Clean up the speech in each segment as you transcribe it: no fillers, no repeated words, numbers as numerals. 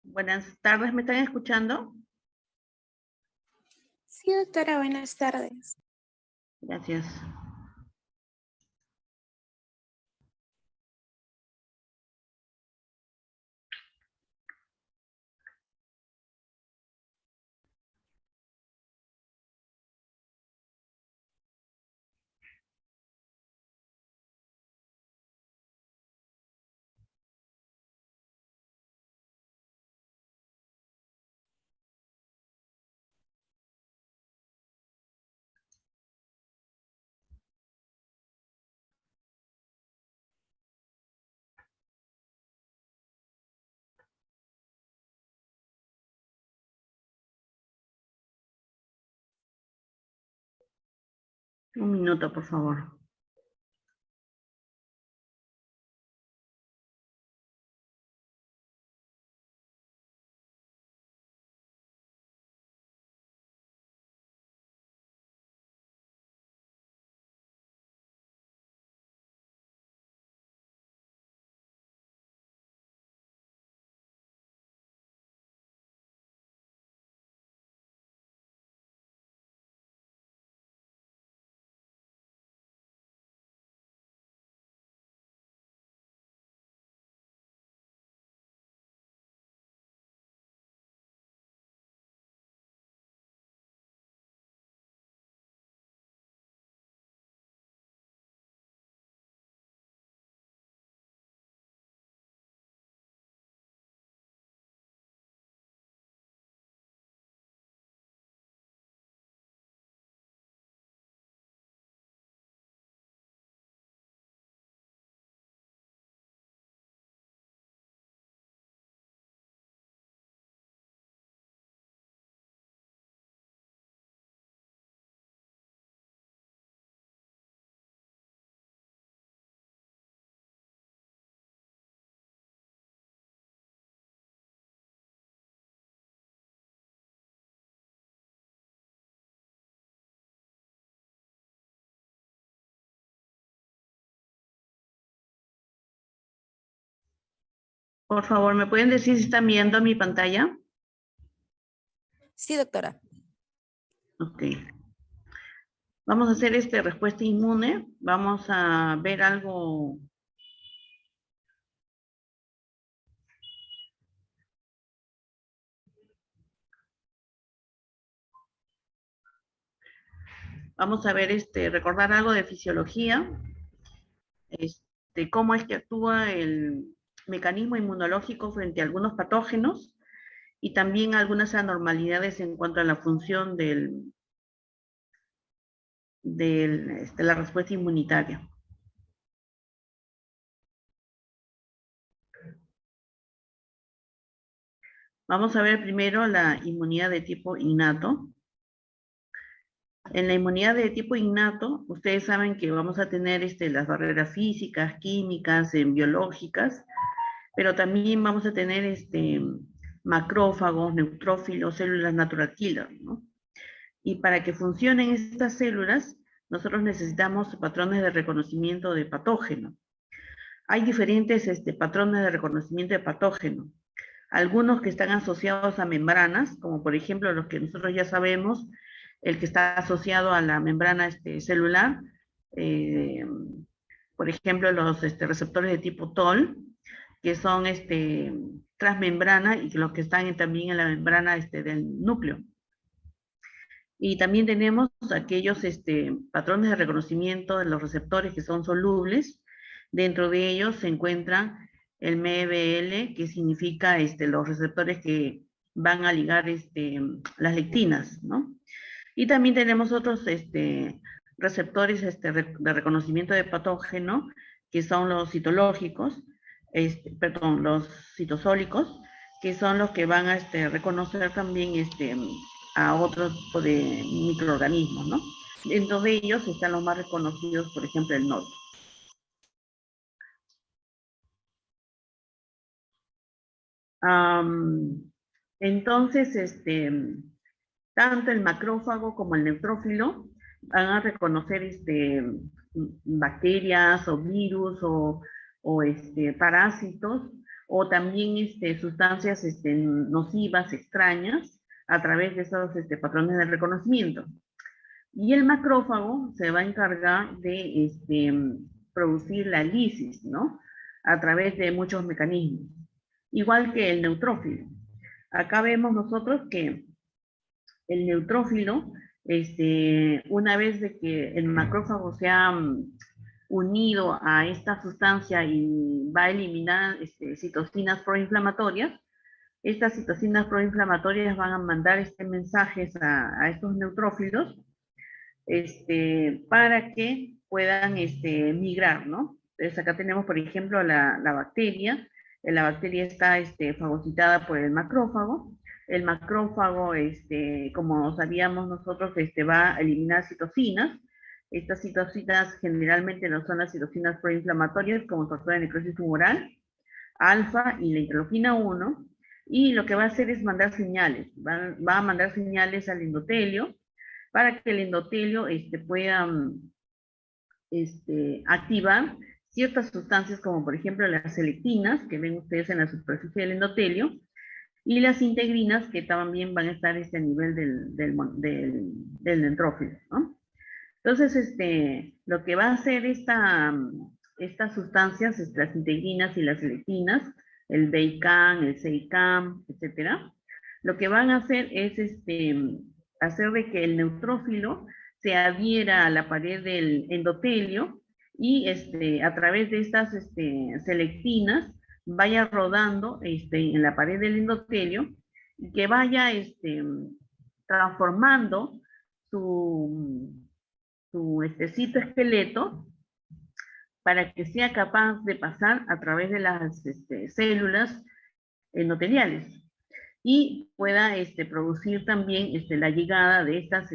Buenas tardes, ¿me están escuchando? Sí, doctora, buenas tardes. Gracias. Un minuto, por favor. Por favor, ¿me pueden decir si están viendo mi pantalla? Sí, doctora. Ok. Vamos a hacer respuesta inmune. Vamos a ver algo. Vamos a ver, recordar algo de fisiología. Cómo es que actúa el mecanismo inmunológico frente a algunos patógenos y también algunas anormalidades en cuanto a la función de la respuesta inmunitaria. Vamos a ver primero la inmunidad de tipo innato. En la inmunidad de tipo innato, ustedes saben que vamos a tener las barreras físicas, químicas, biológicas, pero también vamos a tener macrófagos, neutrófilos, células natural killer, ¿no? Y para que funcionen estas células, nosotros necesitamos patrones de reconocimiento de patógeno. Hay diferentes patrones de reconocimiento de patógeno. Algunos que están asociados a membranas, como por ejemplo los que nosotros ya sabemos, el que está asociado a la membrana celular, eh, por ejemplo los receptores de tipo TOL, que son transmembrana y los que están también en la membrana del núcleo. Y también tenemos aquellos patrones de reconocimiento de los receptores que son solubles. Dentro de ellos se encuentra el MEBL, que significa los receptores que van a ligar las lectinas, ¿no? Y también tenemos otros receptores de reconocimiento de patógeno, que son los citológicos, perdón, los citosólicos, que son los que van a reconocer también a otro tipo de microorganismos, ¿no? Dentro de ellos están los más reconocidos, por ejemplo, el NOD. Entonces, tanto el macrófago como el neutrófilo van a reconocer bacterias o virus o parásitos o también sustancias nocivas, extrañas, a través de esos patrones de reconocimiento. Y el macrófago se va a encargar de producir la lisis, ¿no? A través de muchos mecanismos. Igual que el neutrófilo. Acá vemos nosotros que el neutrófilo, una vez de que el macrófago se ha unido a esta sustancia y va a eliminar citocinas proinflamatorias, estas citocinas proinflamatorias van a mandar mensajes a estos neutrófilos para que puedan migrar, ¿no? Entonces acá tenemos, por ejemplo, la bacteria. La bacteria está fagocitada por el macrófago. El macrófago, como sabíamos nosotros, va a eliminar citocinas. Estas citocinas generalmente no son las citocinas proinflamatorias, como el factor de necrosis tumoral, alfa y la interleuquina 1. Y lo que va a hacer es mandar señales. Va a mandar señales al endotelio, para que el endotelio pueda activar ciertas sustancias como por ejemplo las selectinas que ven ustedes en la superficie del endotelio y las integrinas que también van a estar a nivel del neutrófilo, ¿no? Entonces, lo que va a hacer estas sustancias, las integrinas y las selectinas, el BICAM, el CICAM, etcétera, lo que van a hacer es hacer de que el neutrófilo se adhiera a la pared del endotelio y a través de estas selectinas vaya rodando en la pared del endotelio y que vaya transformando su citoesqueleto para que sea capaz de pasar a través de las células endoteliales y pueda producir también la llegada de estas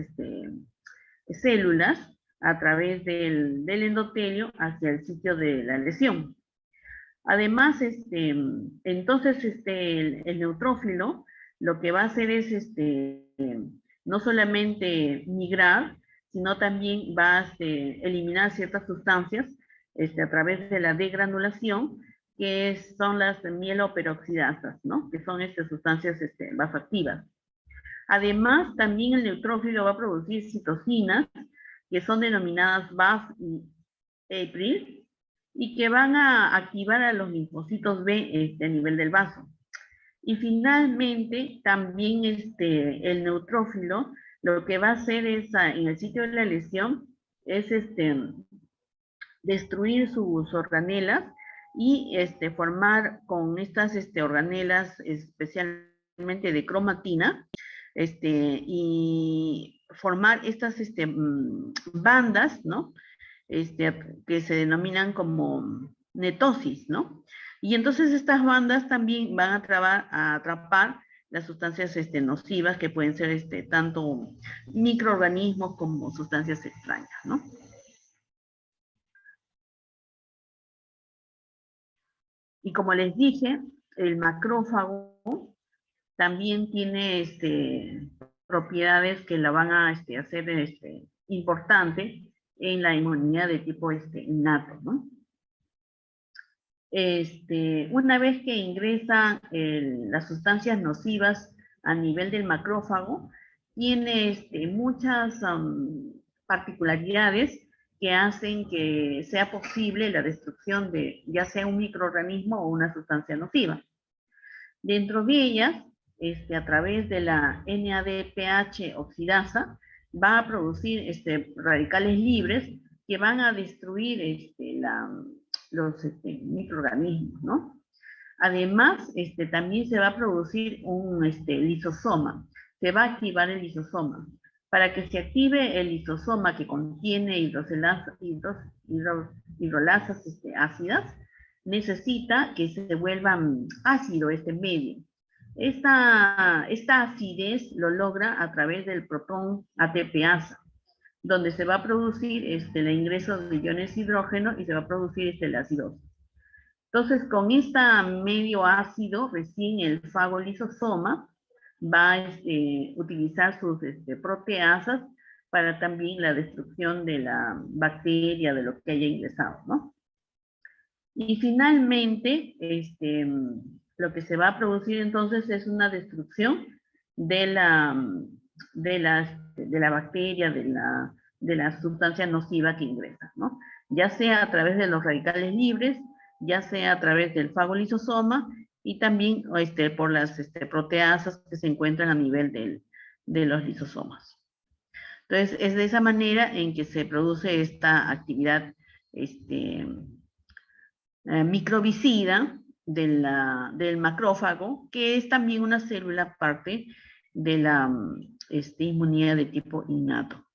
células a través del endotelio hacia el sitio de la lesión. Además, entonces el neutrófilo lo que va a hacer es no solamente migrar, sino también va a eliminar ciertas sustancias a través de la degranulación, que son las mieloperoxidasas, ¿no? Que son sustancias vasoactivas. Además, también el neutrófilo va a producir citocinas, que son denominadas BAF y APRIL, y que van a activar a los linfocitos B a nivel del vaso. Y finalmente, también el neutrófilo lo que va a hacer es, en el sitio de la lesión, es destruir sus organelas y formar con estas organelas, especialmente de cromatina, y formar estas bandas, ¿no? Que se denominan como netosis, ¿no? Y entonces estas bandas también van a atrapar las sustancias nocivas que pueden ser tanto microorganismos como sustancias extrañas, ¿no? Y como les dije, el macrófago también tiene propiedades que la van a hacer importante en la inmunidad de tipo innato, ¿no? Una vez que ingresan las sustancias nocivas a nivel del macrófago, tiene muchas particularidades que hacen que sea posible la destrucción de ya sea un microorganismo o una sustancia nociva. Dentro de ellas, a través de la NADPH oxidasa, va a producir radicales libres que van a destruir los microorganismos, ¿no? Además, también se va a producir un lisosoma. Se va a activar el lisosoma. Para que se active el lisosoma que contiene hidrolasas ácidas, necesita que se vuelva ácido este medio. Esta acidez lo logra a través del protón ATPasa, donde se va a producir el ingreso de iones hidrógeno y se va a producir la acidosis. Entonces, con este medio ácido, recién el fagolisosoma va a utilizar sus proteasas para también la destrucción de la bacteria, de lo que haya ingresado, ¿no? Y finalmente, lo que se va a producir entonces es una destrucción de la bacteria, de la sustancia nociva que ingresa, ¿no? Ya sea a través de los radicales libres, ya sea a través del fagolisosoma y también por las proteasas que se encuentran a nivel de los lisosomas. Entonces, es de esa manera en que se produce esta actividad microbicida del macrófago, que es también una célula parte de la inmunidad de tipo innato.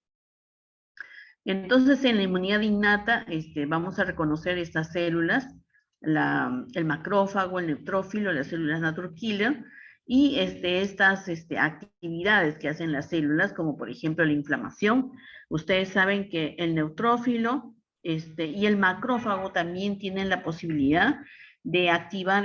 Entonces, en la inmunidad innata vamos a reconocer estas células, el macrófago, el neutrófilo, las células natural killer, y estas actividades que hacen las células, como por ejemplo la inflamación. Ustedes saben que el neutrófilo y el macrófago también tienen la posibilidad de activar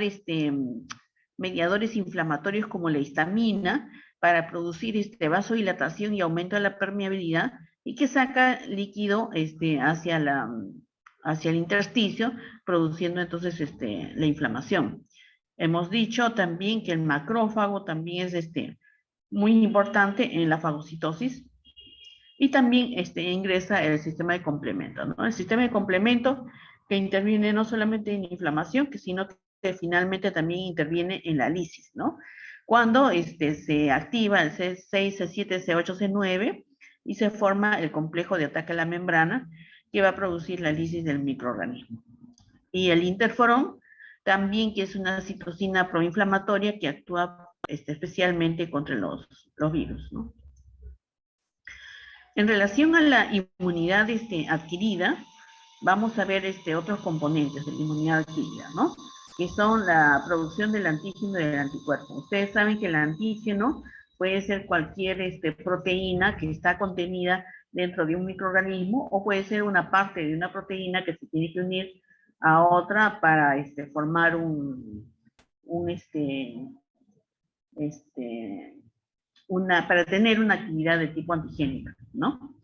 mediadores inflamatorios como la histamina para producir vasodilatación y aumento de la permeabilidad, y que saca líquido hacia el intersticio, produciendo entonces la inflamación. Hemos dicho también que el macrófago también es muy importante en la fagocitosis, y también ingresa el sistema de complemento, ¿no? El sistema de complemento que interviene no solamente en inflamación, sino que finalmente también interviene en la lisis, ¿no? Cuando se activa el C6, C7, C8, C9, y se forma el complejo de ataque a la membrana que va a producir la lisis del microorganismo. Y el interferón también, que es una citocina proinflamatoria que actúa especialmente contra los virus, ¿no? En relación a la inmunidad adquirida, vamos a ver otros componentes de la inmunidad adquirida, ¿no? Que son la producción del antígeno y del anticuerpo. Ustedes saben que el antígeno puede ser cualquier proteína que está contenida dentro de un microorganismo, o puede ser una parte de una proteína que se tiene que unir a otra para formar para tener una actividad de tipo antigénica, ¿no?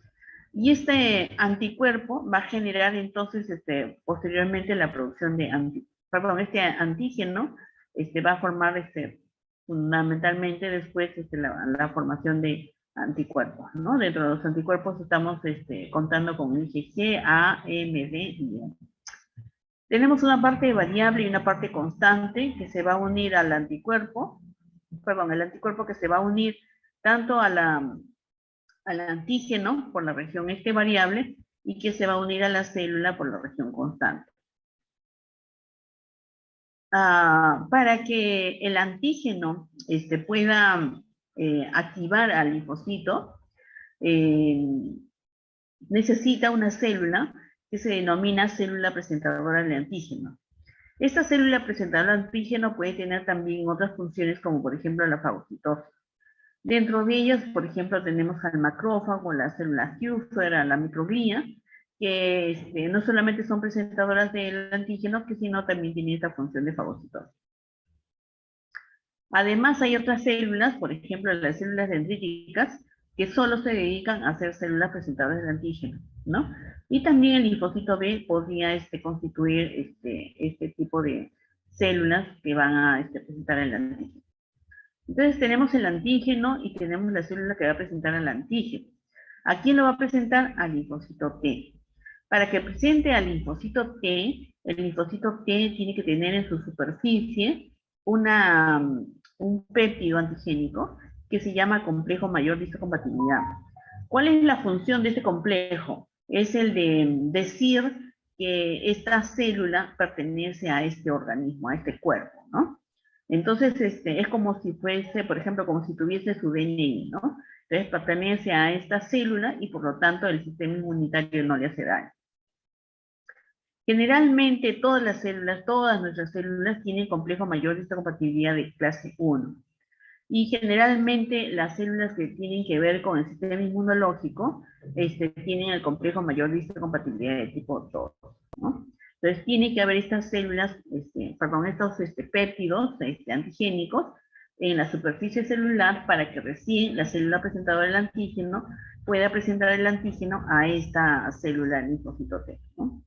Y este anticuerpo va a generar entonces posteriormente la producción de este antígeno va a formar fundamentalmente después la formación de anticuerpos, ¿no? Dentro de los anticuerpos estamos contando con IgG, A, M, D y E. Tenemos una parte variable y una parte constante que se va a unir al anticuerpo, el anticuerpo que se va a unir tanto al antígeno por la región variable, y que se va a unir a la célula por la región constante. Para que el antígeno pueda activar al linfocito, necesita una célula que se denomina célula presentadora del antígeno. Esta célula presentadora del antígeno puede tener también otras funciones, como por ejemplo la fagocitosis. Dentro de ellas, por ejemplo, tenemos al macrófago, las células Kupffer, la microglía, que no solamente son presentadoras del antígeno, sino también tienen esta función de fagocitosis. Además, hay otras células, por ejemplo, las células dendríticas, que solo se dedican a ser células presentadoras del antígeno, ¿no? Y también el linfocito B podría constituir este tipo de células que van a presentar el antígeno. Entonces tenemos el antígeno y tenemos la célula que va a presentar al antígeno. ¿A quién lo va a presentar? Al linfocito T. Para que presente al linfocito T, el linfocito T tiene que tener en su superficie un péptido antigénico que se llama complejo mayor de histocompatibilidad. ¿Cuál es la función de este complejo? Es el de decir que esta célula pertenece a este organismo, a este cuerpo, ¿no? Entonces, es como si fuese, por ejemplo, como si tuviese su DNI, ¿no? Entonces, pertenece a esta célula y por lo tanto el sistema inmunitario no le hace daño. Generalmente todas nuestras células tienen complejo mayor de histocompatibilidad de clase 1. Y generalmente las células que tienen que ver con el sistema inmunológico tienen el complejo mayor de histocompatibilidad de tipo 2, ¿no? Entonces tiene que haber estas células, estos péptidos antigénicos en la superficie celular para que recién la célula presentadora del antígeno pueda presentar el antígeno a esta célula linfocito T, ¿no?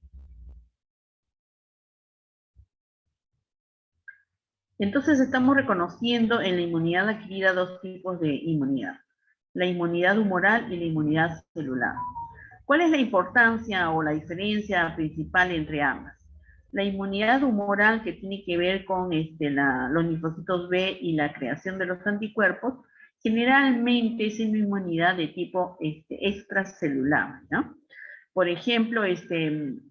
Entonces estamos reconociendo en la inmunidad adquirida dos tipos de inmunidad, la inmunidad humoral y la inmunidad celular. ¿Cuál es la importancia o la diferencia principal entre ambas? La inmunidad humoral, que tiene que ver con los linfocitos B y la creación de los anticuerpos, generalmente es una inmunidad de tipo extracelular, ¿no? Por ejemplo, el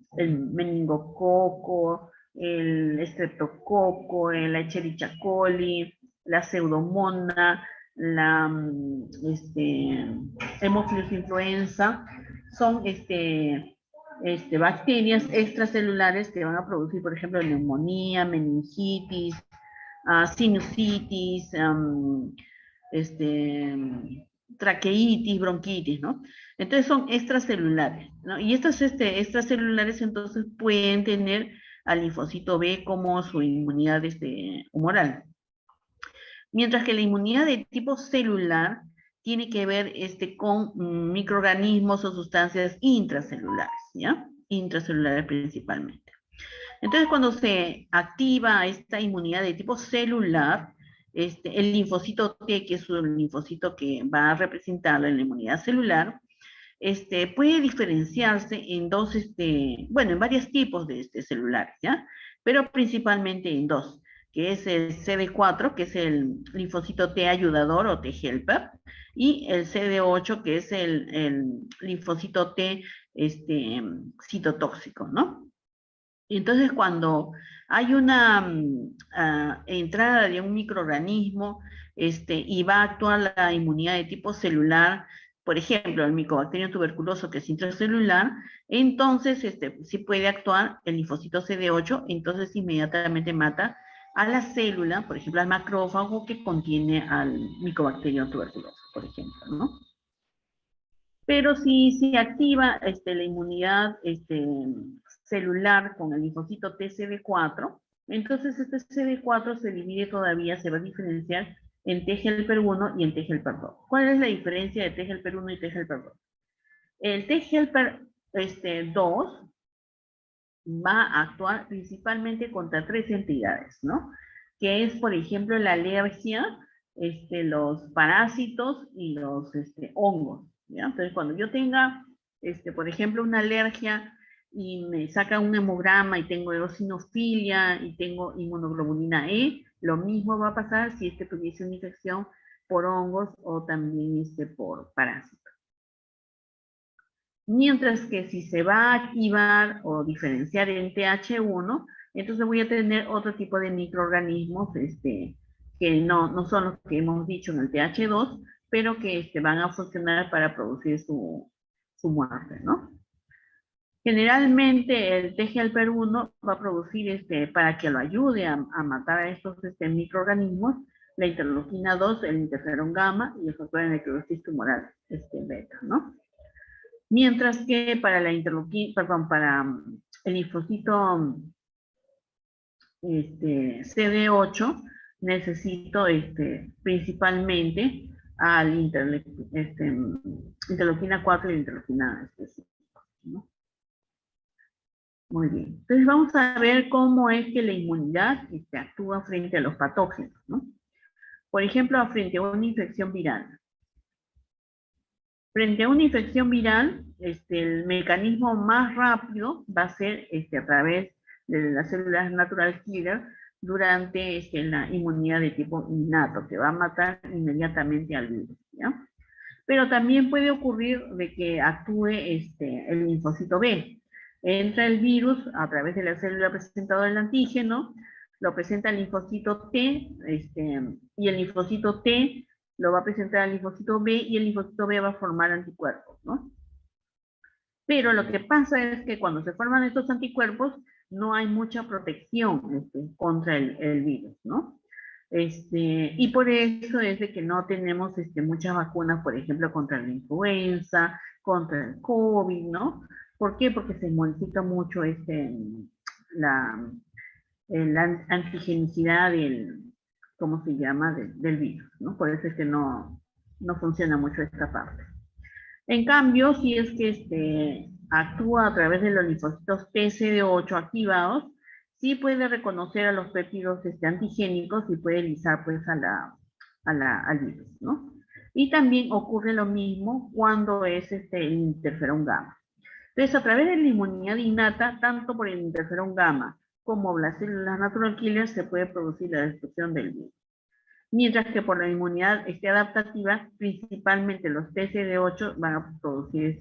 meningococo, el estreptococo, la Escherichia coli, la pseudomonas, la Haemophilus influenza, son bacterias extracelulares que van a producir, por ejemplo, neumonía, meningitis, sinusitis, traqueitis, bronquitis, ¿no? Entonces son extracelulares, ¿no? Y estos extracelulares entonces pueden tener al linfocito B como su inmunidad humoral. Mientras que la inmunidad de tipo celular tiene que ver con microorganismos o sustancias intracelulares, ¿ya? Intracelulares principalmente. Entonces, cuando se activa esta inmunidad de tipo celular, el linfocito T, que es un linfocito que va a representarlo en la inmunidad celular, puede diferenciarse en en varios tipos de celulares, ¿ya? Pero principalmente en dos, que es el CD4, que es el linfocito T ayudador o T helper, y el CD8, que es el linfocito T citotóxico, ¿no? Entonces, cuando hay una entrada de un microorganismo y va a actuar la inmunidad de tipo celular, por ejemplo, el Mycobacterium tuberculoso, que es intracelular, entonces sí puede actuar el linfocito CD8, entonces inmediatamente mata a la célula, por ejemplo, al macrófago que contiene al Mycobacterium tuberculoso, por ejemplo, ¿no? Pero si se activa la inmunidad celular con el linfocito TCD4, entonces este CD4 se divide todavía, se va a diferenciar en T helper 1 y en T helper 2. ¿Cuál es la diferencia de T helper 1 y T helper 2? El T helper 2 va a actuar principalmente contra tres entidades, ¿no? Que es, por ejemplo, la alergia, los parásitos y los hongos, ¿ya? Entonces, cuando yo tenga, por ejemplo, una alergia y me saca un hemograma y tengo eosinofilia y tengo inmunoglobulina E, lo mismo va a pasar si es que tuviese una infección por hongos o también por parásitos. Mientras que si se va a activar o diferenciar en TH1, entonces voy a tener otro tipo de microorganismos que no son los que hemos dicho en el TH2, pero que van a funcionar para producir su muerte, ¿no? Generalmente el T helper 1 va a producir, para que lo ayude a matar a estos microorganismos, la interleuquina 2, el interferón gamma y el factor de necrosis tumoral beta, ¿no? Mientras que para la para el linfocito CD8 necesito principalmente al interleuquina 4 y la interleuquina específica, ¿no? Muy bien. Entonces vamos a ver cómo es que la inmunidad actúa frente a los patógenos, ¿no? Por ejemplo, frente a una infección viral. Frente a una infección viral, el mecanismo más rápido va a ser a través de las células natural killer durante la inmunidad de tipo innato, que va a matar inmediatamente al virus, ¿ya? Pero también puede ocurrir de que actúe el linfocito B. Entra el virus a través de la célula presentadora del antígeno, lo presenta el linfocito T, y el linfocito T lo va a presentar al linfocito B y el linfocito B va a formar anticuerpos, ¿no? Pero lo que pasa es que cuando se forman estos anticuerpos no hay mucha protección contra el virus, ¿no? Y por eso es de que no tenemos muchas vacunas, por ejemplo, contra la influenza, contra el COVID, ¿no? ¿Por qué? Porque se modifica mucho la antigenicidad del, ¿cómo se llama?, del virus, ¿no? Por eso es que no funciona mucho esta parte. En cambio, si es que actúa a través de los linfocitos TCD8 activados, sí puede reconocer a los péptidos antigénicos y puede lisar pues al virus, ¿no? Y también ocurre lo mismo cuando es el interferón gamma. Entonces, a través de la inmunidad innata, tanto por el interferón gamma como las células natural killer, se puede producir la destrucción del virus. Mientras que por la inmunidad adaptativa, principalmente los TCD8 van a producir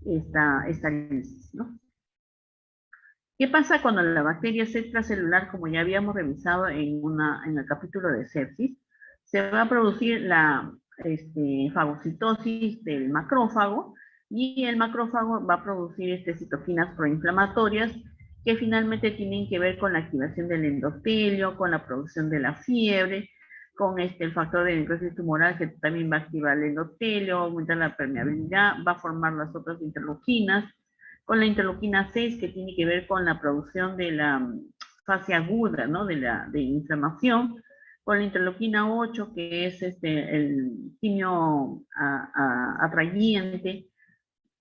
esta lisis, ¿no? ¿Qué pasa cuando la bacteria es extracelular, como ya habíamos revisado en el capítulo de sepsis? Se va a producir la fagocitosis del macrófago, y el macrófago va a producir citoquinas proinflamatorias que finalmente tienen que ver con la activación del endotelio, con la producción de la fiebre, con el factor de necrosis tumoral que también va a activar el endotelio, aumentar la permeabilidad, va a formar las otras interleuquinas, con la interleuquina 6 que tiene que ver con la producción de la fase aguda, ¿no? de inflamación, con la interleuquina 8 que es el quimio atrayente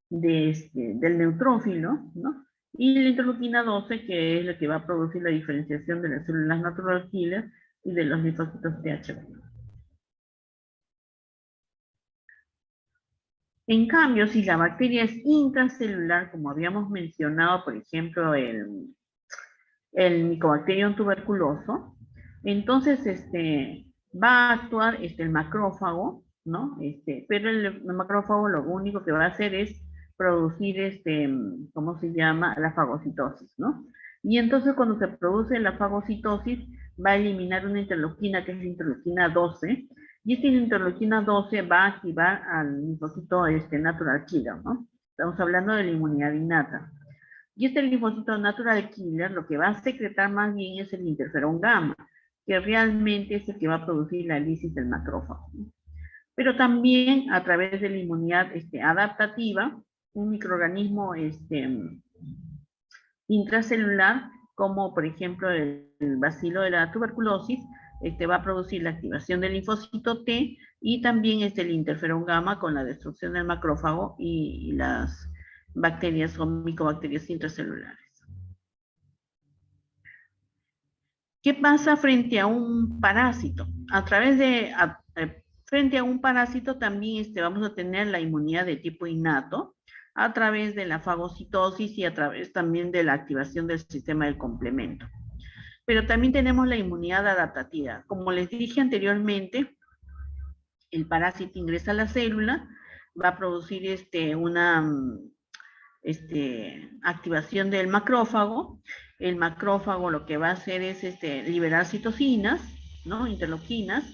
del neutrófilo, ¿no? Y la interleuquina 12 que es la que va a producir la diferenciación de las células natural killer y de los linfocitos TH1. En cambio, si la bacteria es intracelular, como habíamos mencionado, por ejemplo, el Mycobacterium tuberculoso, entonces va a actuar el macrófago, ¿no? Pero el macrófago lo único que va a hacer es producir, ¿cómo se llama? La fagocitosis, ¿no? Y entonces cuando se produce la fagocitosis, va a eliminar una interleuquina que es la interleuquina 12, y esta interleuquina 12 va a activar al linfocito natural killer, ¿no? Estamos hablando de la inmunidad innata. Y este linfocito natural killer lo que va a secretar más bien es el interferón gamma, que realmente es el que va a producir la lisis del macrófago. Pero también a través de la inmunidad adaptativa, un microorganismo intracelular, como por ejemplo el bacilo de la tuberculosis, va a producir la activación del linfocito T y también el interferón gamma con la destrucción del macrófago y las bacterias o micobacterias intracelulares. ¿Qué pasa frente a un parásito? Frente a un parásito también vamos a tener la inmunidad de tipo innato a través de la fagocitosis y a través también de la activación del sistema del complemento. Pero también tenemos la inmunidad adaptativa. Como les dije anteriormente, el parásito ingresa a la célula, va a producir una activación del macrófago. El macrófago lo que va a hacer es liberar citocinas, ¿no? Interleuquinas.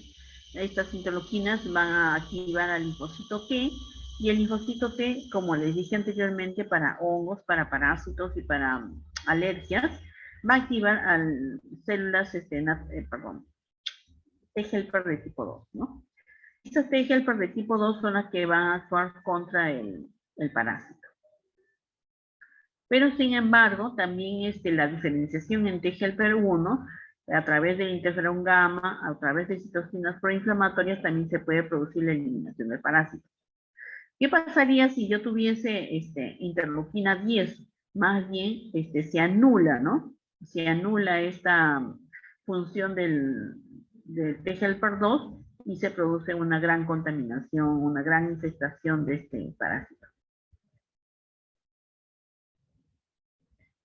Estas interleuquinas van a activar al linfocito T, y el linfocito T, como les dije anteriormente, para hongos, para parásitos y para alergias, va a activar a células, T-helper de tipo 2, ¿no? Estas T-helper de tipo 2 son las que van a actuar contra el parásito. Pero sin embargo, también la diferenciación en T-helper 1, a través del interferón gamma, a través de citocinas proinflamatorias, también se puede producir la eliminación del parásito. ¿Qué pasaría si yo tuviese interleuquina 10? Más bien se anula, ¿no? Se anula esta función del T-helper 2 y se produce una gran contaminación, una gran infestación de este parásito.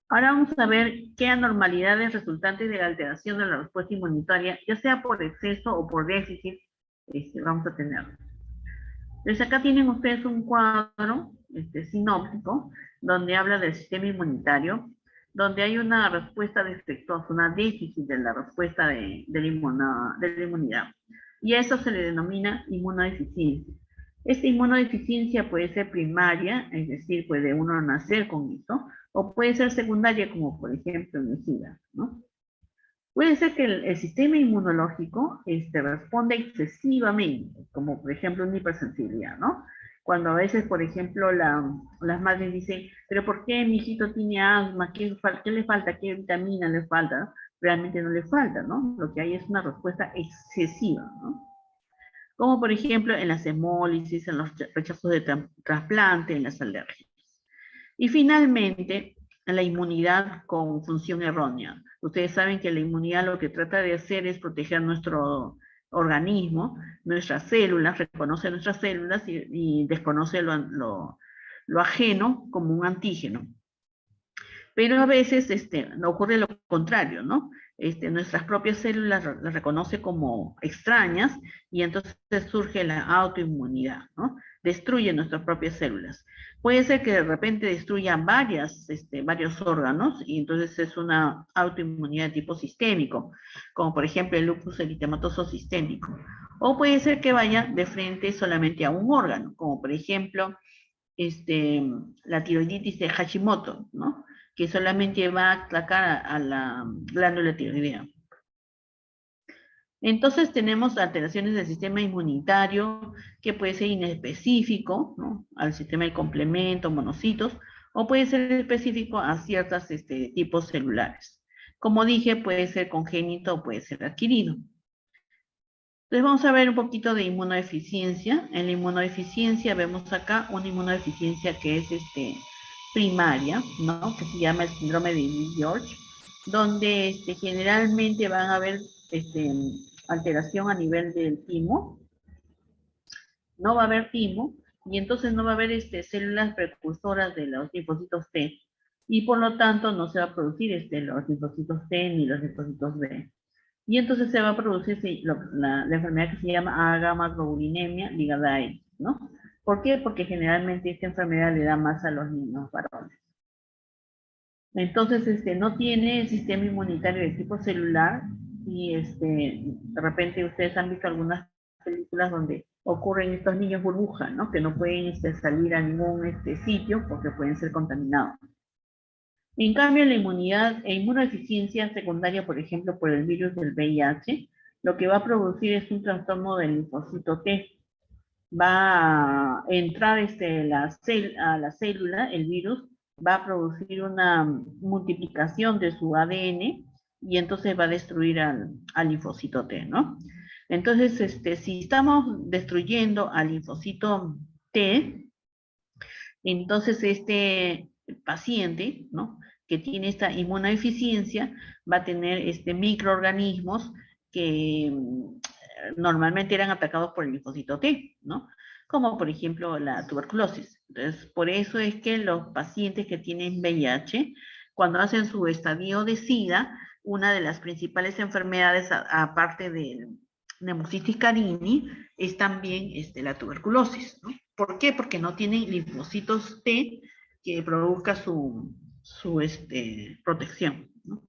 Ahora vamos a ver qué anormalidades resultantes de la alteración de la respuesta inmunitaria, ya sea por exceso o por déficit, vamos a tener. Entonces acá tienen ustedes un cuadro sinóptico donde habla del sistema inmunitario, donde hay una respuesta defectuosa, una déficit de la respuesta de la inmunidad. Y a eso se le denomina inmunodeficiencia. Esta inmunodeficiencia puede ser primaria, es decir, puede uno nacer con esto, o puede ser secundaria, como por ejemplo en el SIDA, ¿no? Puede ser que el sistema inmunológico responde excesivamente, como por ejemplo una hipersensibilidad, ¿no? Cuando a veces, por ejemplo, las madres dicen, pero ¿por qué mi hijito tiene asma? ¿Qué le falta? ¿Qué vitamina le falta? Realmente no le falta, ¿no? Lo que hay es una respuesta excesiva, ¿no? Como por ejemplo en las hemólisis, en los rechazos de trasplante, en las alergias. Y finalmente, la inmunidad con función errónea. Ustedes saben que la inmunidad lo que trata de hacer es proteger nuestro organismo, nuestras células, reconoce nuestras células y desconoce lo ajeno como un antígeno. Pero a veces ocurre lo contrario, ¿no? Nuestras propias células las reconoce como extrañas y entonces surge la autoinmunidad, ¿no? Destruye nuestras propias células. Puede ser que de repente destruya varios órganos y entonces es una autoinmunidad de tipo sistémico, como por ejemplo el lupus eritematoso sistémico. O puede ser que vaya de frente solamente a un órgano, como por ejemplo la tiroiditis de Hashimoto, ¿no? Que solamente va a atacar a la glándula tiroidea. Entonces tenemos alteraciones del sistema inmunitario que puede ser inespecífico, ¿no? Al sistema de complemento, monocitos, o puede ser específico a ciertos tipos celulares. Como dije, puede ser congénito o puede ser adquirido. Entonces vamos a ver un poquito de inmunodeficiencia. En la inmunodeficiencia vemos acá una inmunodeficiencia que es primaria, ¿no? Que se llama el síndrome de Lee-George, donde generalmente van a haber alteración a nivel del timo. No va a haber timo y entonces no va a haber células precursoras de los linfocitos T y por lo tanto no se va a producir los linfocitos T ni los linfocitos B. Y entonces se va a producir la enfermedad que se llama agammaglobulinemia ligada a X, ¿no? ¿Por qué? Porque generalmente esta enfermedad le da más a los niños varones. Entonces, no tiene sistema inmunitario de tipo celular y de repente ustedes han visto algunas películas donde ocurren estos niños burbuja, ¿no? Que no pueden salir a ningún sitio porque pueden ser contaminados. En cambio, la inmunodeficiencia secundaria, por ejemplo, por el virus del VIH, lo que va a producir es un trastorno del linfocito T. Va a entrar a la célula, el virus, va a producir una multiplicación de su ADN y entonces va a destruir al linfocito T, ¿no? Entonces, si estamos destruyendo al linfocito T, entonces este paciente, ¿no? Que tiene esta inmunodeficiencia va a tener microorganismos que normalmente eran atacados por el linfocito T, ¿no? Como por ejemplo la tuberculosis. Entonces, por eso es que los pacientes que tienen VIH, cuando hacen su estadio de SIDA, una de las principales enfermedades, aparte del Pneumocystis carini, es también la tuberculosis, ¿no? ¿Por qué? Porque no tienen linfocitos T que produzca su protección, ¿no?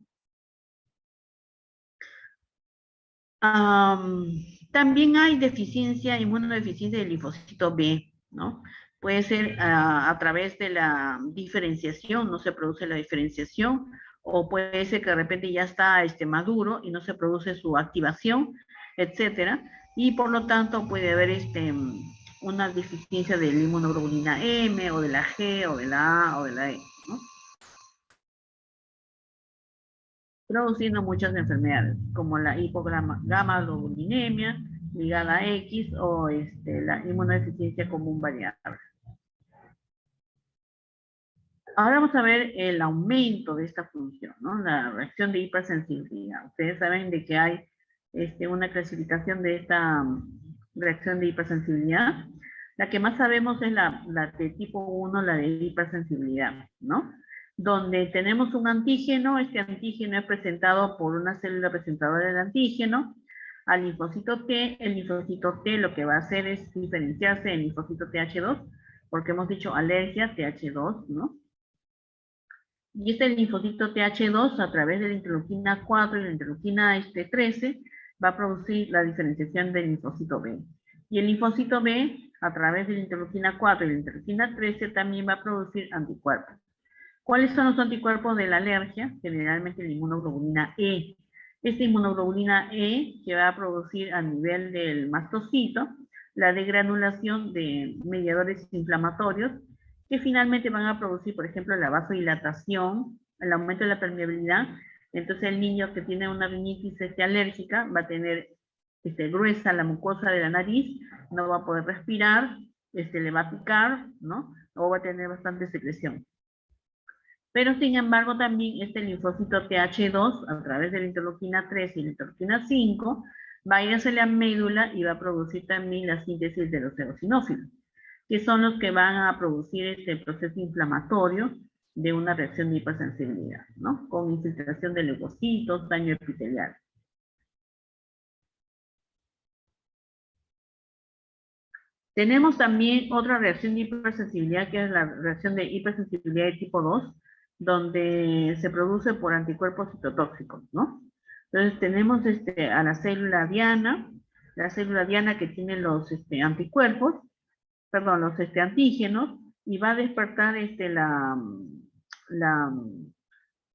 También hay inmunodeficiencia del linfocito B, ¿no? Puede ser a través de la diferenciación, no se produce la diferenciación, o puede ser que de repente ya está maduro y no se produce su activación, etcétera, y por lo tanto puede haber una deficiencia de la inmunoglobulina M, o de la G, o de la A, o de la E, ¿no? Produciendo muchas enfermedades, como la hipogamma-globulinemia ligada a X o la inmunodeficiencia común variable. Ahora vamos a ver el aumento de esta función, ¿no? La reacción de hipersensibilidad. Ustedes saben de que hay una clasificación de esta reacción de hipersensibilidad. La que más sabemos es la de tipo 1, la de hipersensibilidad, ¿no? Donde tenemos un antígeno, este antígeno es presentado por una célula presentadora del antígeno al linfocito T. El linfocito T lo que va a hacer es diferenciarse del linfocito TH2, porque hemos dicho alergia TH2, ¿no? Y este linfocito TH2, a través de la interleuquina 4 y la interleuquina 13, va a producir la diferenciación del linfocito B. Y el linfocito B, a través de la interleuquina 4 y la interleuquina 13, también va a producir anticuerpos. ¿Cuáles son los anticuerpos de la alergia? Generalmente la inmunoglobulina E. Esta inmunoglobulina E que va a producir a nivel del mastocito la degranulación de mediadores inflamatorios que finalmente van a producir, por ejemplo, la vasodilatación, el aumento de la permeabilidad. Entonces el niño que tiene una rinitis alérgica va a tener gruesa la mucosa de la nariz, no va a poder respirar, le va a picar, ¿no? O va a tener bastante secreción. Pero sin embargo también este linfocito TH2 a través de la interleuquina 3 y la interleuquina 5 va a ir hacia la médula y va a producir también la síntesis de los eosinófilos, que son los que van a producir este proceso inflamatorio de una reacción de hipersensibilidad, ¿no? Con infiltración de leucocitos, daño epitelial. Tenemos también otra reacción de hipersensibilidad, que es la reacción de hipersensibilidad de tipo 2, donde se produce por anticuerpos citotóxicos, ¿no? Entonces tenemos a la célula diana que tiene los anticuerpos, perdón, los antígenos, y va a despertar la,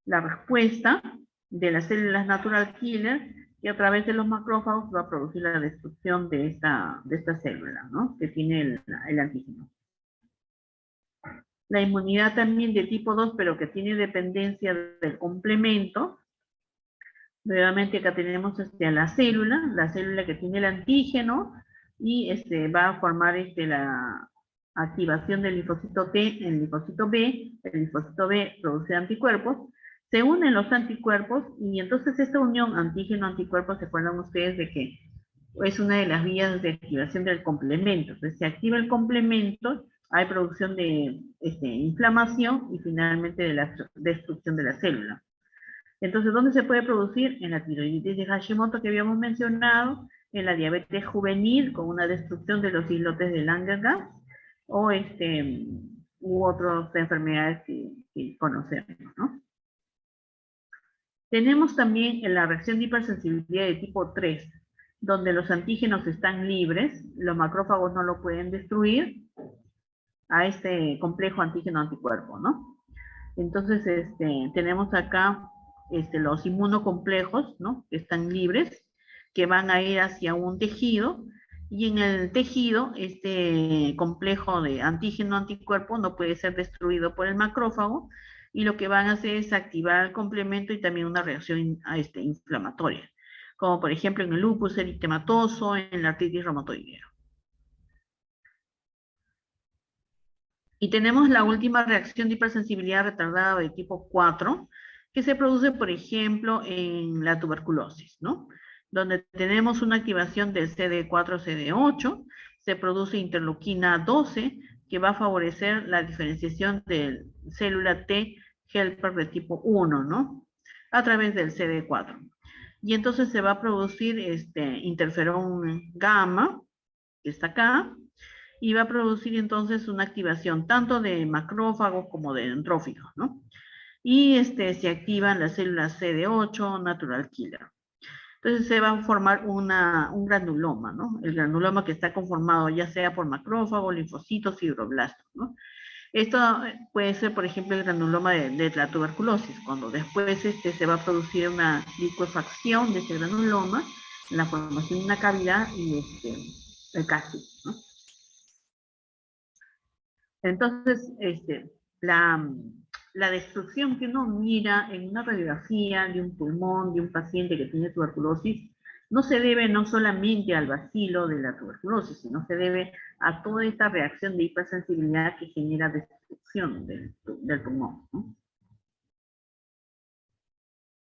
la respuesta de las células natural killer, y a través de los macrófagos va a producir la destrucción de esta célula, ¿no? Que tiene el antígeno. La inmunidad también de tipo 2, pero que tiene dependencia del complemento. Nuevamente acá tenemos a la célula que tiene el antígeno, y va a formar la activación del linfocito T en el linfocito B. El linfocito B produce anticuerpos, se unen los anticuerpos, y entonces esta unión antígeno-anticuerpos, ¿se acuerdan ustedes de que es una de las vías de activación del complemento? Entonces se activa el complemento, hay producción de inflamación y finalmente de la destrucción de la célula. Entonces, ¿dónde se puede producir? En la tiroiditis de Hashimoto que habíamos mencionado, en la diabetes juvenil con una destrucción de los islotes de Langerhans, o u otras enfermedades que conocemos, ¿no? Tenemos también la reacción de hipersensibilidad de tipo 3, donde los antígenos están libres, los macrófagos no lo pueden destruir a este complejo antígeno-anticuerpo, ¿no? Entonces, tenemos acá los inmunocomplejos, ¿no? Que están libres, que van a ir hacia un tejido, y en el tejido, este complejo de antígeno-anticuerpo no puede ser destruido por el macrófago, y lo que van a hacer es activar el complemento y también una reacción inflamatoria, como por ejemplo en el lupus eritematoso, en la artritis reumatoidea. Y tenemos la última reacción de hipersensibilidad retardada de tipo 4, que se produce, por ejemplo, en la tuberculosis, ¿no? Donde tenemos una activación del CD4-CD8, se produce interleuquina 12, que va a favorecer la diferenciación de célula T helper de tipo 1, ¿no? A través del CD4. Y entonces se va a producir interferón gamma, que está acá, y va a producir entonces una activación tanto de macrófagos como de neutrófilos, ¿no? Y se activan las células CD8 natural killer. Entonces se va a formar un granuloma, ¿no? El granuloma que está conformado ya sea por macrófagos, linfocitos, fibroblastos, ¿no? Esto puede ser, por ejemplo, el granuloma de la tuberculosis, cuando después se va a producir una licuefacción de ese granuloma, la formación de una cavidad y el cápside, ¿no? Entonces, la destrucción que uno mira en una radiografía de un pulmón de un paciente que tiene tuberculosis no se debe no solamente al bacilo de la tuberculosis, sino se debe a toda esta reacción de hipersensibilidad que genera destrucción del pulmón, ¿no?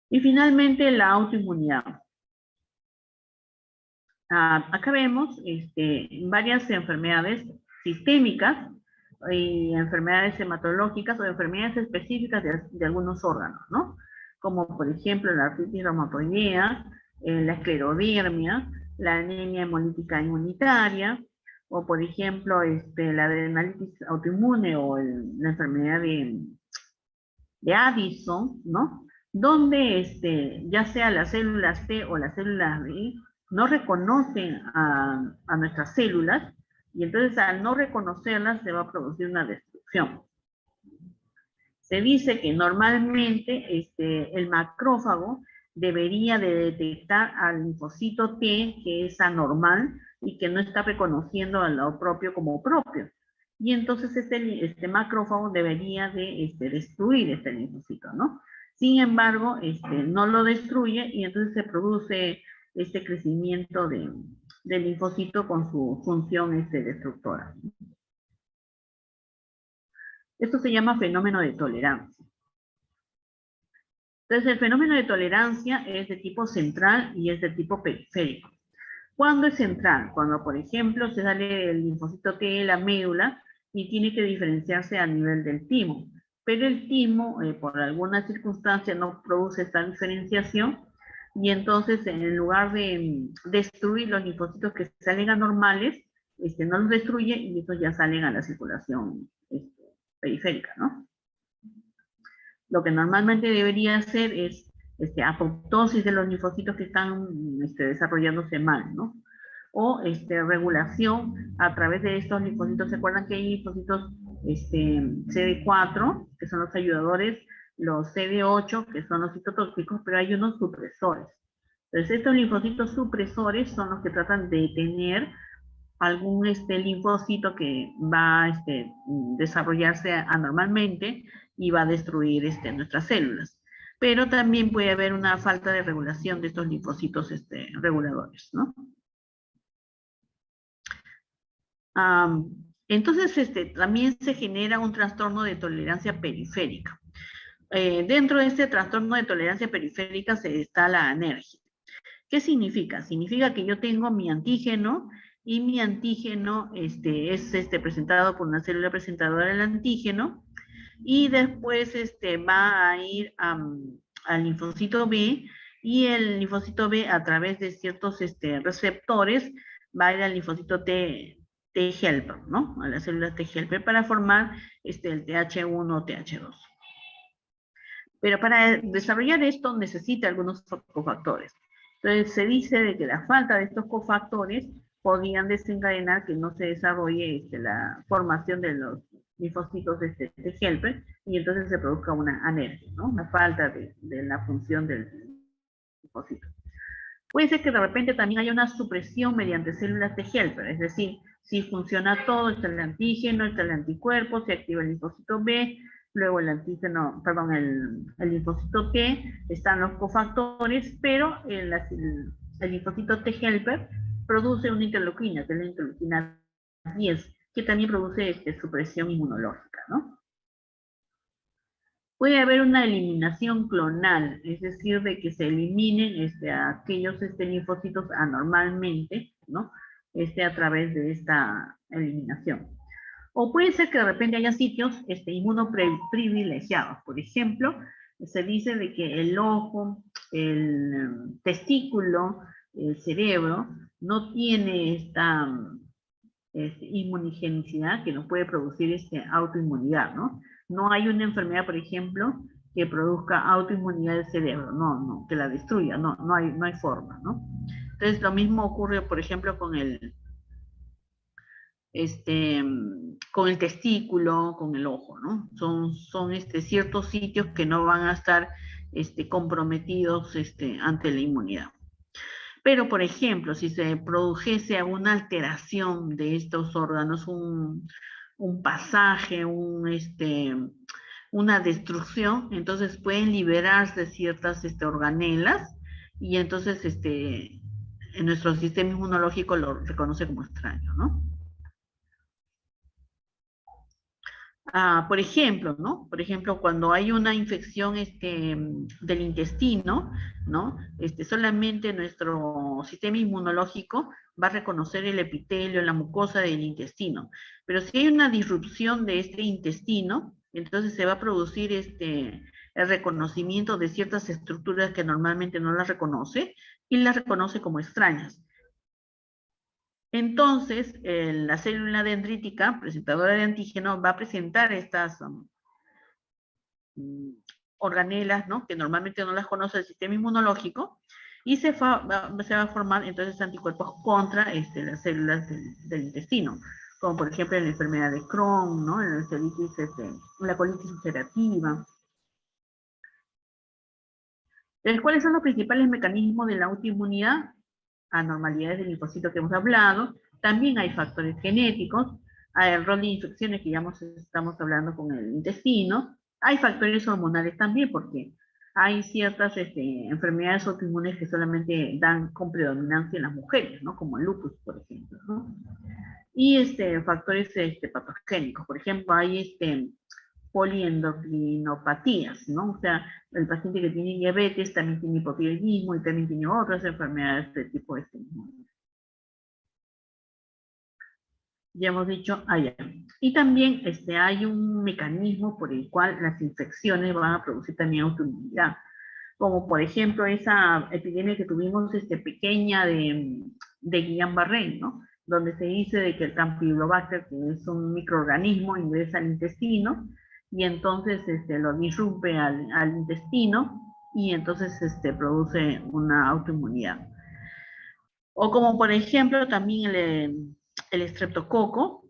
Y finalmente la autoinmunidad. Acá vemos varias enfermedades sistémicas y enfermedades hematológicas o enfermedades específicas de algunos órganos, ¿no? Como por ejemplo la artritis reumatoidea, la esclerodermia, la anemia hemolítica inmunitaria, o por ejemplo la adrenalitis autoinmune o la enfermedad de Addison, ¿no? Donde ya sea las células T o las células B no reconocen a nuestras células, y entonces al no reconocerlas se va a producir una destrucción. Se dice que normalmente el macrófago debería de detectar al linfocito T que es anormal y que no está reconociendo a lo propio como propio. Y entonces este macrófago debería de destruir este linfocito, ¿no? Sin embargo, no lo destruye, y entonces se produce este crecimiento del linfocito con su función destructora. Esto se llama fenómeno de tolerancia. Entonces, el fenómeno de tolerancia es de tipo central y es de tipo periférico. ¿Cuándo es central? Cuando, por ejemplo, se sale el linfocito T de la médula y tiene que diferenciarse a nivel del timo. Pero el timo, por alguna circunstancia, no produce esta diferenciación y entonces, en lugar de destruir los linfocitos que salen anormales, no los destruye y estos ya salen a la circulación periférica, ¿no? Lo que normalmente debería hacer es apoptosis de los linfocitos que están desarrollándose mal, ¿no? O regulación a través de estos linfocitos. ¿Se acuerdan que hay linfocitos CD4, que son los ayudadores, los CD8, que son los citotóxicos, pero hay unos supresores? Entonces, estos linfocitos supresores son los que tratan de detener algún linfocito que va a desarrollarse anormalmente y va a destruir nuestras células. Pero también puede haber una falta de regulación de estos linfocitos reguladores, ¿no? Entonces, también se genera un trastorno de tolerancia periférica. Dentro de este trastorno de tolerancia periférica está la anergia. ¿Qué significa? Significa que yo tengo mi antígeno y mi antígeno es presentado por una célula presentadora del antígeno y después va a ir al linfocito B y el linfocito B a través de ciertos receptores va a ir al linfocito T helper, ¿no? A las células T helper para formar el TH1 o TH2. Pero para desarrollar esto necesita algunos cofactores. Entonces se dice de que la falta de estos cofactores podrían desencadenar que no se desarrolle la formación de los linfocitos de helper y entonces se produzca una anergia, ¿no? Una falta de la función del linfocito. Puede ser que de repente también haya una supresión mediante células de helper, es decir, si funciona todo, está el antígeno, está el anticuerpo, se activa el linfocito B, luego el antígeno, perdón, el linfocito T, están los cofactores, pero el linfocito T helper produce una interleuquina, que es la interleuquina 10, que también produce supresión inmunológica, ¿no? Puede haber una eliminación clonal, es decir, de que se eliminen aquellos linfocitos anormalmente, ¿no? A través de esta eliminación. O puede ser que de repente haya sitios inmunoprivilegiados. Por ejemplo, se dice de que el ojo, el testículo, el cerebro, no tiene esta inmunogenicidad que nos puede producir autoinmunidad, ¿no? No hay una enfermedad, por ejemplo, que produzca autoinmunidad del cerebro, no, que la destruya, no hay forma, ¿no? Entonces, lo mismo ocurre, por ejemplo, con el testículo, con el ojo, ¿no? Son ciertos sitios que no van a estar comprometidos ante la inmunidad. Pero, por ejemplo, si se produjese una alteración de estos órganos, un pasaje, una destrucción, entonces pueden liberarse ciertas organelas y entonces en nuestro sistema inmunológico lo reconoce como extraño, ¿no? Por ejemplo, ¿no? Por ejemplo, cuando hay una infección del intestino, ¿no? Solamente nuestro sistema inmunológico va a reconocer el epitelio, la mucosa del intestino. Pero si hay una disrupción de este intestino, entonces se va a producir el reconocimiento de ciertas estructuras que normalmente no las reconoce y las reconoce como extrañas. Entonces, la célula dendrítica, presentadora de antígeno, va a presentar estas organelas, ¿no? Que normalmente no las conoce el sistema inmunológico, y se va a formar entonces anticuerpos contra las células del intestino, como por ejemplo en la enfermedad de Crohn, ¿no? En la colitis ulcerativa. Entonces, ¿cuáles son los principales mecanismos de la autoinmunidad? Anormalidades del linfocito que hemos hablado, también hay factores genéticos, hay el rol de infecciones que ya estamos hablando con el intestino, hay factores hormonales también, porque hay ciertas enfermedades autoinmunes que solamente dan con predominancia en las mujeres, ¿no? Como el lupus, por ejemplo, ¿no? Y factores patogénicos, por ejemplo, hay poliendocrinopatías, ¿no? O sea, el paciente que tiene diabetes también tiene hipotiroidismo y también tiene otras enfermedades de tipo este mismo. Ya hemos dicho allá. Y también hay un mecanismo por el cual las infecciones van a producir también autoinmunidad. Como por ejemplo esa epidemia que tuvimos pequeña de Guillain-Barré, ¿no? Donde se dice de que el Campylobacter, que es un microorganismo, ingresa al intestino y entonces lo disrumpe al intestino y entonces produce una autoinmunidad. O como por ejemplo también el estreptococo,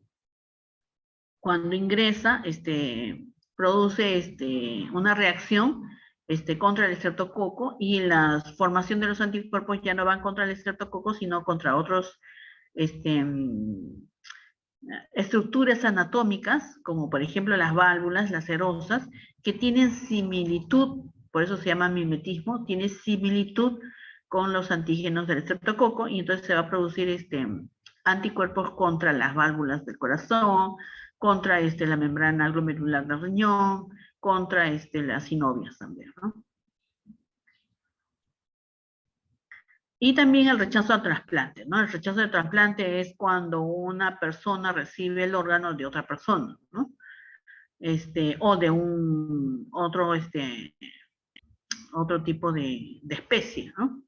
cuando ingresa, produce una reacción contra el estreptococo y la formación de los anticuerpos ya no van contra el estreptococo, sino contra otros estructuras anatómicas, como por ejemplo las válvulas, las serosas, que tienen similitud, por eso se llama mimetismo, tiene similitud con los antígenos del estreptococo y entonces se va a producir anticuerpos contra las válvulas del corazón, contra la membrana glomerular del riñón, contra las sinovias también, ¿no? Y también el rechazo al trasplante, ¿no? El rechazo al trasplante es cuando una persona recibe el órgano de otra persona, ¿no? O de otro tipo de especie, ¿no?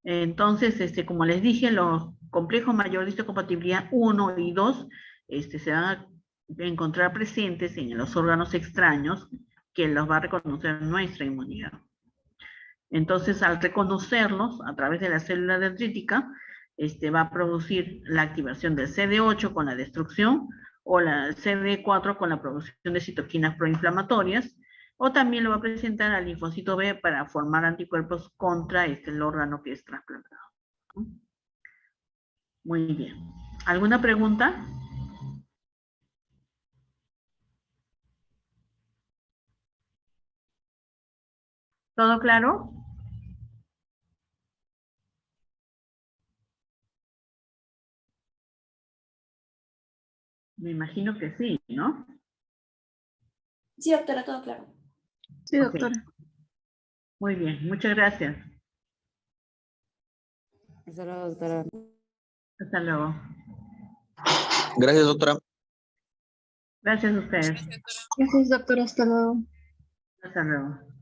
Entonces, como les dije, los complejos mayor histocompatibilidad 1 y 2 se van a encontrar presentes en los órganos extraños que los va a reconocer nuestra inmunidad. Entonces, al reconocerlos a través de la célula dendrítica, va a producir la activación del CD8 con la destrucción o la CD4 con la producción de citoquinas proinflamatorias, o también lo va a presentar al linfocito B para formar anticuerpos contra el órgano que es trasplantado. Muy bien. ¿Alguna pregunta? ¿Todo claro? Me imagino que sí, ¿no? Sí, doctora, todo claro. Sí, Ok. doctora. Muy bien, muchas gracias. Hasta luego, doctora. Hasta luego. Gracias, doctora. Gracias a ustedes. Gracias, doctora. Hasta luego. Hasta luego.